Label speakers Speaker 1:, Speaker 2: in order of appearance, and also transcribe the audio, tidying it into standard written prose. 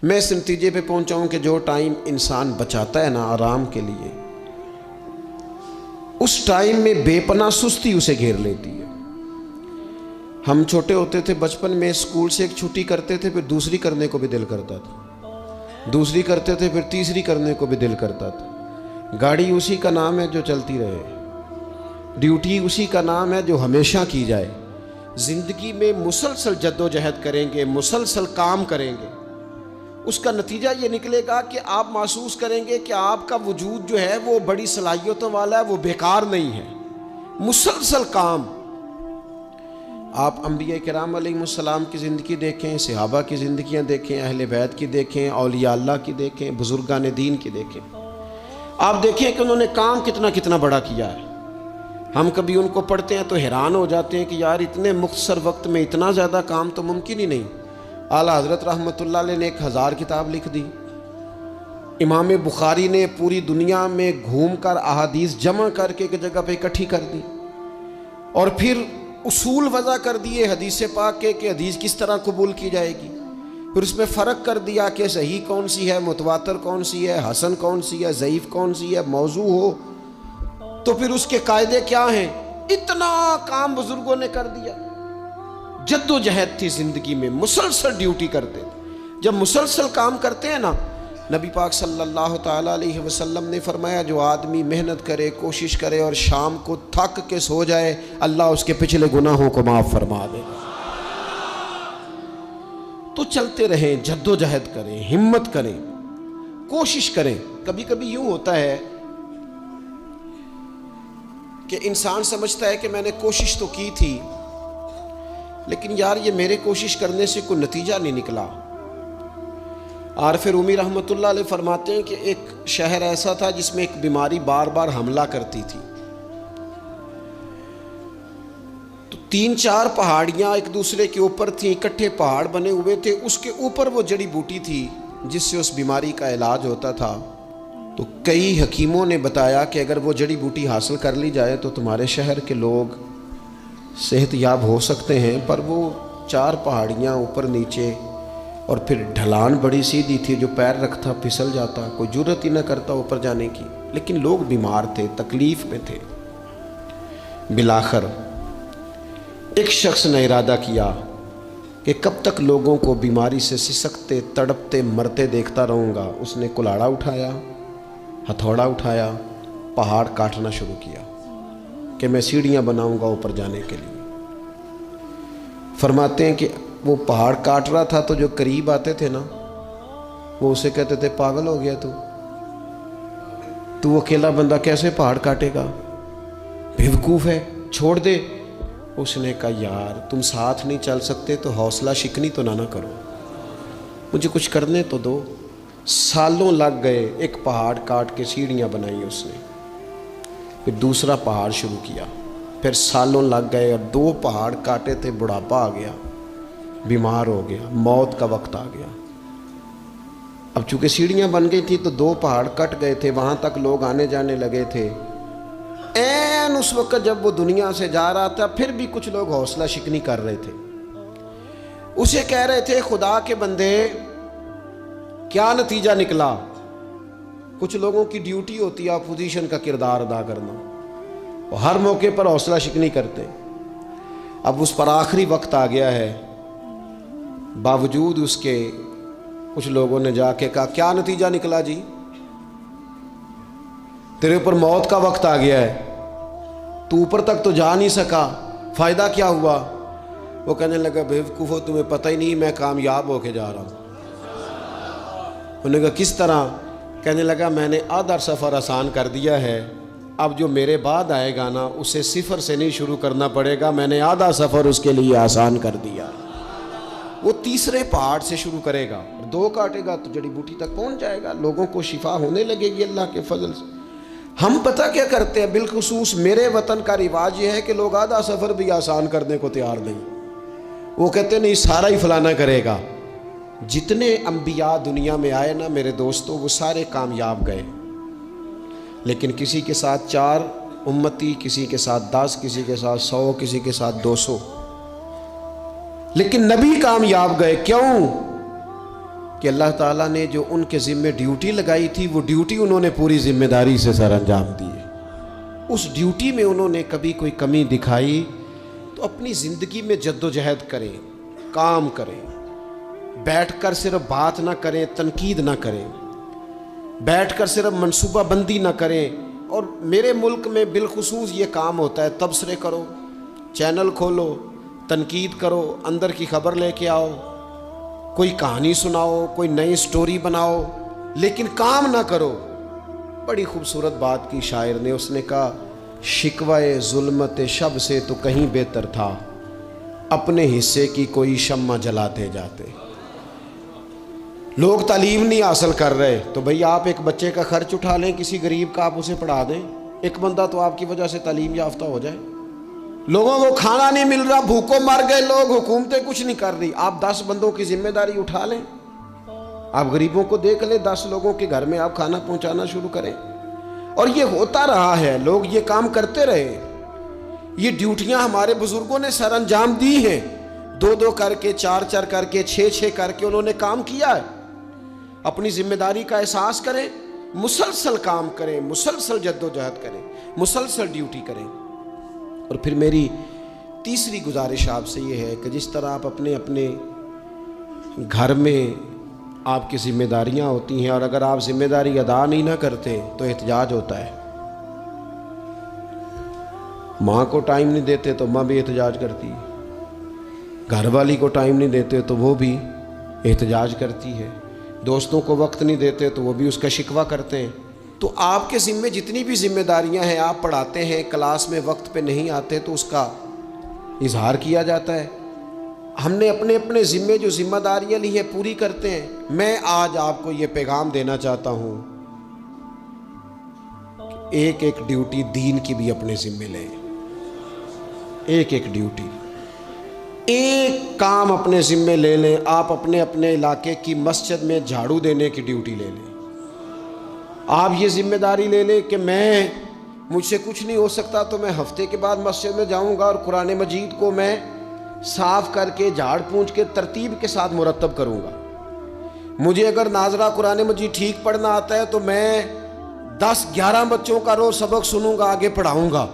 Speaker 1: میں اس نتیجے پہ پہنچا ہوں کہ جو ٹائم انسان بچاتا ہے نا آرام کے لیے، اس ٹائم میں بے پناہ سستی اسے گھیر لیتی ہے۔ ہم چھوٹے ہوتے تھے بچپن میں، اسکول سے ایک چھٹی کرتے تھے، پھر دوسری کرنے کو بھی دل کرتا تھا، دوسری کرتے تھے، پھر تیسری کرنے کو بھی دل کرتا تھا۔ گاڑی اسی کا نام ہے جو چلتی رہے، ڈیوٹی اسی کا نام ہے جو ہمیشہ کی جائے۔ زندگی میں مسلسل جد و جہد کریں گے، مسلسل کام کریں گے، اس کا نتیجہ یہ نکلے گا کہ آپ محسوس کریں گے کہ آپ کا وجود جو ہے وہ بڑی صلاحیتوں والا ہے، وہ بیکار نہیں ہے، مسلسل کام۔ آپ انبیاء کرام علیہ السلام کی زندگی دیکھیں، صحابہ کی زندگیاں دیکھیں، اہل بیت کی دیکھیں، اولیاء اللہ کی دیکھیں، بزرگان دین کی دیکھیں، آپ دیکھیں کہ انہوں نے کام کتنا کتنا بڑا کیا ہے۔ ہم کبھی ان کو پڑھتے ہیں تو حیران ہو جاتے ہیں کہ یار اتنے مختصر وقت میں اتنا زیادہ کام تو ممکن ہی نہیں۔ اعلیٰ حضرت رحمۃ اللہ علیہ نے 1000 کتاب لکھ دی، امام بخاری نے پوری دنیا میں گھوم کر احادیث جمع کر کے ایک جگہ پہ اکٹھی کر دی، اور پھر اصول وضع کر دیے حدیث پاک کے کہ حدیث کس طرح قبول کی جائے گی، پھر اس میں فرق کر دیا کہ صحیح کون سی ہے، متواتر کون سی ہے، حسن کون سی ہے، ضعیف کون سی ہے، موضوع ہو تو پھر اس کے قاعدے کیا ہیں۔ اتنا کام بزرگوں نے کر دیا۔ جد و جہد تھی زندگی میں، مسلسل ڈیوٹی کرتے تھے۔ جب مسلسل کام کرتے ہیں نا، نبی پاک صلی اللہ تعالیٰ علیہ وسلم نے فرمایا جو آدمی محنت کرے، کوشش کرے اور شام کو تھک کے سو جائے، اللہ اس کے پچھلے گناہوں کو معاف فرما دے گا۔ تو چلتے رہیں، جد و جہد کریں، ہمت کریں، کوشش کریں۔ کبھی کبھی یوں ہوتا ہے کہ انسان سمجھتا ہے کہ میں نے کوشش تو کی تھی، لیکن یار یہ میرے کوشش کرنے سے کوئی نتیجہ نہیں نکلا۔ عارف رومی رحمۃ اللہ علیہ فرماتے ہیں کہ ایک شہر ایسا تھا جس میں ایک بیماری بار بار حملہ کرتی تھی، تو 3-4 پہاڑیاں ایک دوسرے کے اوپر تھیں، اکٹھے پہاڑ بنے ہوئے تھے، اس کے اوپر وہ جڑی بوٹی تھی جس سے اس بیماری کا علاج ہوتا تھا۔ تو کئی حکیموں نے بتایا کہ اگر وہ جڑی بوٹی حاصل کر لی جائے تو تمہارے شہر کے لوگ صحت یاب ہو سکتے ہیں، پر وہ 4 پہاڑیاں اوپر نیچے، اور پھر ڈھلان بڑی سیدھی تھی، جو پیر رکھتا پھسل جاتا، کوئی جرت ہی نہ کرتا اوپر جانے کی، لیکن لوگ بیمار تھے، تکلیف میں تھے۔ بالآخر ایک شخص نے ارادہ کیا کہ کب تک لوگوں کو بیماری سے سسکتے، تڑپتے، مرتے دیکھتا رہوں گا۔ اس نے کلاڑا اٹھایا، ہتھوڑا اٹھایا، پہاڑ کاٹنا شروع کیا کہ میں سیڑھیاں بناؤں گا اوپر جانے کے لیے۔ فرماتے ہیں کہ وہ پہاڑ کاٹ رہا تھا تو جو قریب آتے تھے نا، وہ اسے کہتے تھے پاگل ہو گیا تو اکیلا بندہ کیسے پہاڑ کاٹے گا، بیوقوف ہے، چھوڑ دے۔ اس نے کہا یار تم ساتھ نہیں چل سکتے تو حوصلہ شکنی تو نہ کرو، مجھے کچھ کرنے تو دو۔ سالوں لگ گئے، ایک پہاڑ کاٹ کے سیڑھیاں بنائی اس نے، پھر دوسرا پہاڑ شروع کیا، پھر سالوں لگ گئے، اور 2 پہاڑ کاٹے تھے، بڑھاپا آ گیا، بیمار ہو گیا، موت کا وقت آ گیا۔ اب چونکہ سیڑھیاں بن گئی تھی تو 2 پہاڑ کٹ گئے تھے، وہاں تک لوگ آنے جانے لگے تھے۔ این اس وقت جب وہ دنیا سے جا رہا تھا، پھر بھی کچھ لوگ حوصلہ شکنی کر رہے تھے، اسے کہہ رہے تھے خدا کے بندے کیا نتیجہ نکلا۔ کچھ لوگوں کی ڈیوٹی ہوتی ہے اپوزیشن کا کردار ادا کرنا، وہ ہر موقع پر حوصلہ شکنی کرتے۔ اب اس پر آخری وقت آ گیا ہے، باوجود اس کے کچھ لوگوں نے جا کے کہا کیا نتیجہ نکلا جی، تیرے اوپر موت کا وقت آ گیا ہے، تو اوپر تک تو جا نہیں سکا، فائدہ کیا ہوا؟ وہ کہنے لگا بیوقوفو تمہیں پتہ ہی نہیں میں کامیاب ہو کے جا رہا ہوں۔ انہوں نے کہا کس طرح؟ کہنے لگا میں نے آدھا سفر آسان کر دیا ہے، اب جو میرے بعد آئے گا نا اسے صفر سے نہیں شروع کرنا پڑے گا، میں نے آدھا سفر اس کے لیے آسان کر دیا۔ وہ تیسرے پہاڑ سے شروع کرے گا، 2 کاٹے گا تو جڑی بوٹی تک پہنچ جائے گا، لوگوں کو شفا ہونے لگے گی اللہ کے فضل سے۔ ہم پتہ کیا کرتے ہیں، بالخصوص میرے وطن کا رواج یہ ہے کہ لوگ آدھا سفر بھی آسان کرنے کو تیار نہیں، وہ کہتے نہیں سارا ہی فلانا کرے گا۔ جتنے انبیاء دنیا میں آئے نا میرے دوستو، وہ سارے کامیاب گئے، لیکن کسی کے ساتھ 4 امتی، کسی کے ساتھ 10، کسی کے ساتھ 100، کسی کے ساتھ 200، لیکن نبی کامیاب گئے۔ کیوں؟ کہ اللہ تعالیٰ نے جو ان کے ذمے ڈیوٹی لگائی تھی وہ ڈیوٹی انہوں نے پوری ذمہ داری سے سر انجام دی ہے۔ اس ڈیوٹی میں انہوں نے کبھی کوئی کمی دکھائی تو اپنی زندگی میں جد و جہد کریں، کام کریں، بیٹھ کر صرف بات نہ کریں، تنقید نہ کریں، بیٹھ کر صرف منصوبہ بندی نہ کریں۔ اور میرے ملک میں بالخصوص یہ کام ہوتا ہے، تبصرے کرو، چینل کھولو، تنقید کرو، اندر کی خبر لے کے آؤ، کوئی کہانی سناؤ، کوئی نئی سٹوری بناؤ، لیکن کام نہ کرو۔ بڑی خوبصورت بات کی شاعر نے، اس نے کہا شکوائے ظلمت شب سے تو کہیں بہتر تھا، اپنے حصے کی کوئی شمع جلاتے جاتے۔ لوگ تعلیم نہیں حاصل کر رہے تو بھئی آپ ایک بچے کا خرچ اٹھا لیں، کسی غریب کا آپ اسے پڑھا دیں، ایک بندہ تو آپ کی وجہ سے تعلیم یافتہ ہو جائے۔ لوگوں کو کھانا نہیں مل رہا، بھوکوں مر گئے لوگ، حکومتیں کچھ نہیں کر رہی، آپ 10 بندوں کی ذمہ داری اٹھا لیں، آپ غریبوں کو دیکھ لیں، 10 لوگوں کے گھر میں آپ کھانا پہنچانا شروع کریں۔ اور یہ ہوتا رہا ہے، لوگ یہ کام کرتے رہے، یہ ڈیوٹیاں ہمارے بزرگوں نے سر انجام دی ہیں، 2 کر کے، 4 کر کے، 6 کر کے انہوں نے کام کیا ہے۔ اپنی ذمہ داری کا احساس کریں، مسلسل کام کریں، مسلسل جد و جہد کریں، مسلسل ڈیوٹی کریں۔ اور پھر میری تیسری گزارش آپ سے یہ ہے کہ جس طرح آپ اپنے اپنے گھر میں آپ کی ذمہ داریاں ہوتی ہیں، اور اگر آپ ذمہ داری ادا نہیں نہ کرتے تو احتجاج ہوتا ہے۔ ماں کو ٹائم نہیں دیتے تو ماں بھی احتجاج کرتی ہے، گھر والی کو ٹائم نہیں دیتے تو وہ بھی احتجاج کرتی ہے، دوستوں کو وقت نہیں دیتے تو وہ بھی اس کا شکوہ کرتے ہیں۔ تو آپ کے ذمے جتنی بھی ذمہ داریاں ہیں، آپ پڑھاتے ہیں، کلاس میں وقت پہ نہیں آتے تو اس کا اظہار کیا جاتا ہے۔ ہم نے اپنے اپنے ذمے جو ذمہ داریاں لی ہیں پوری کرتے ہیں۔ میں آج آپ کو یہ پیغام دینا چاہتا ہوں کہ ایک ایک ڈیوٹی دین کی بھی اپنے ذمے لیں، ایک ایک ڈیوٹی، ایک کام اپنے ذمے لے لیں۔ آپ اپنے اپنے علاقے کی مسجد میں جھاڑو دینے کی ڈیوٹی لے لیں، آپ یہ ذمہ داری لے لیں کہ مجھ سے کچھ نہیں ہو سکتا تو میں ہفتے کے بعد مسجد میں جاؤں گا اور قرآن مجید کو میں صاف کر کے، جھاڑ پونچھ کے، ترتیب کے ساتھ مرتب کروں گا۔ مجھے اگر ناظرہ قرآن مجید ٹھیک پڑھنا آتا ہے تو میں 10-11 بچوں کا روز سبق سنوں گا، آگے پڑھاؤں گا۔